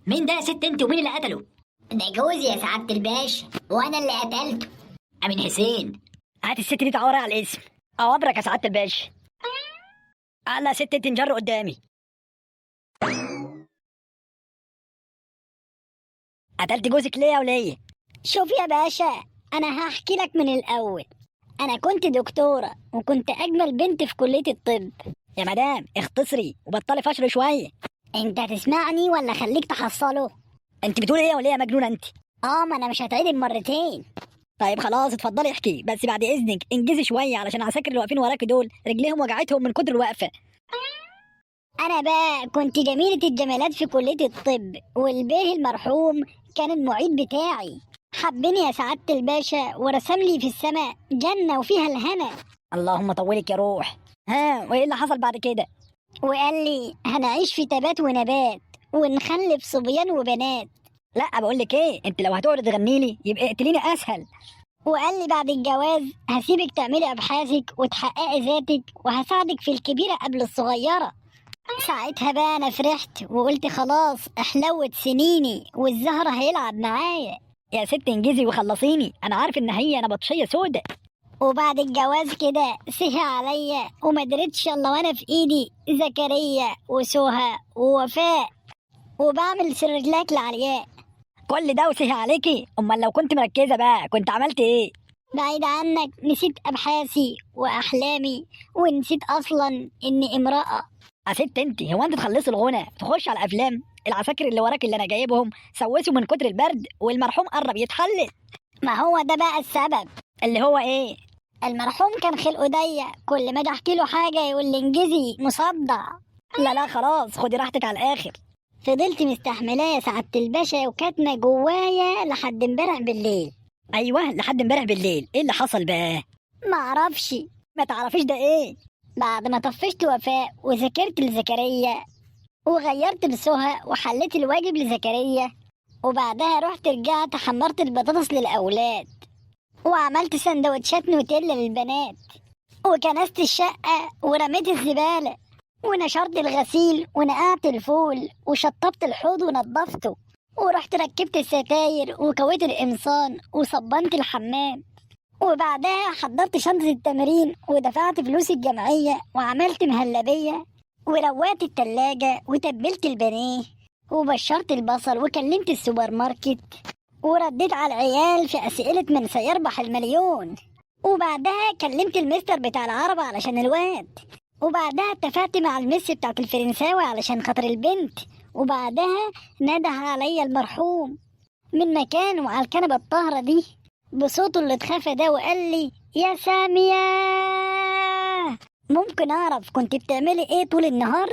مين ده يا ست انت ومين اللي قتله؟ ده جوزي يا سعادة الباشا، وانا اللي قتلته. امين حسين. هات الست دي تعورها على الاسم. اوامرك يا سعاده الباشا. الله يا ست انت انجر قدامي. قتلت جوزك ليه يا وليه؟ شوف يا باشا، انا هحكي لك من الاول. انا كنت دكتورة وكنت اجمل بنت في كلية الطب. يا مدام اختصري وبطلي فشل شويه. انت هتسمعني ولا خليك تحصله؟ انت بتقولي ايه يا وليه يا مجنونه انت؟ ما انا مش هتعيد مرتين. طيب خلاص اتفضلي احكي، بس بعد اذنك انجزي شويه علشان العساكر اللي واقفين وراكي دول رجليهم وجعتهم من كتر الوقفه. انا بقى كنت جميلة الجمالات في كلية الطب، والبيه المرحوم كان المعيد بتاعي. حبني يا سعادة الباشا ورسم لي في السماء جنة وفيها الهنا. اللهم طولك يا روح. ها وايه اللي حصل بعد كده؟ وقال لي هنعيش في تبات ونبات ونخلف صبيان وبنات. لا بقول لك ايه، انت لو هتقعدي تغني لي يبقى اقتليني اسهل. وقال لي بعد الجواز هسيبك تعملي ابحاثك وتحققي ذاتك وهساعدك في الكبيرة قبل الصغيرة. ساعتها بقى انا فرحت وقلت خلاص احلوت سنيني والزهرة هيلعب معايا. يا ست انجزي وخلصيني، انا عارف ان هي نبطشيه سودة. وبعد الجواز كده سهى عليا وما دريتش الا وانا في ايدي زكريا وسهى ووفاء وبعمل سرجلاك لعلياء. كل ده وسهي عليكي؟ امال لو كنت مركزه بقى كنت عملت ايه؟ بعيد عنك نسيت ابحاثي واحلامي ونسيت اصلا اني امرأة. يا ست انت هو انت تخلصي الغنى تخش على الافلام؟ العساكر اللي وراك اللي انا جايبهم سوسوا من كتر البرد والمرحوم قرب يتحلل. ما هو ده بقى السبب. اللي هو ايه؟ المرحوم كان خلقه ضيق، كل ما اجي احكي له حاجه يقول لي انجزي مصدع. لا خلاص خدي راحتك على الاخر. فضلت مستحملاه يا سعاده الباشا وكاتمه جوايا لحد امبارح بالليل. ايوه لحد امبارح بالليل، ايه اللي حصل بقى؟ معرفش. ما تعرفيش ده ايه؟ بعد ما طفشت وفاء وذاكرت لزكريا وغيرت لسهى وحليت الواجب لزكريا، وبعدها رحت رجعت حمرت البطاطس للاولاد وعملت سندوتشات نوتيلا للبنات وكنست الشقة ورميت الزبالة ونشرت الغسيل ونقعت الفول وشطبت الحوض ونضفته ورحت ركبت الستاير وكويت القمصان وصبنت الحمام، وبعدها حضرت شنطة التمرين ودفعت فلوس الجمعية وعملت مهلبية وروقت التلاجة وتبلت البانيه وبشرت البصل وكلمت السوبر ماركت ورديت على العيال في أسئلة من سيربح المليون، وبعدها كلمت المستر بتاع العربة علشان الواد، وبعدها اتفقت مع المس بتاعت الفرنساوي علشان خاطر البنت، وبعدها نده عليا المرحوم من مكانه على الكنبة الطاهرة دي بصوته اللي اتخفى ده وقال لي يا سامية، ممكن أعرف كنت بتعملي ايه طول النهار؟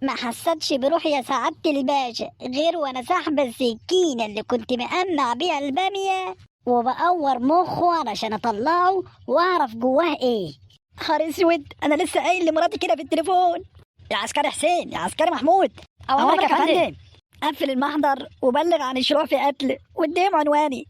ما حسيتش بروحي يا سعادة الباشا غير وانا ساحبة السكينة اللي كنت مقمع بيها البامية وبقور مخه علشان اطلعه واعرف جواه ايه. نهار اسود، انا لسه قايل لمراتي كده في التليفون. يا عسكري حسين، يا عسكري محمود، اوامرك يا فندم. قفل المحضر وبلغ عن الشروع في قتل واديهم عنواني.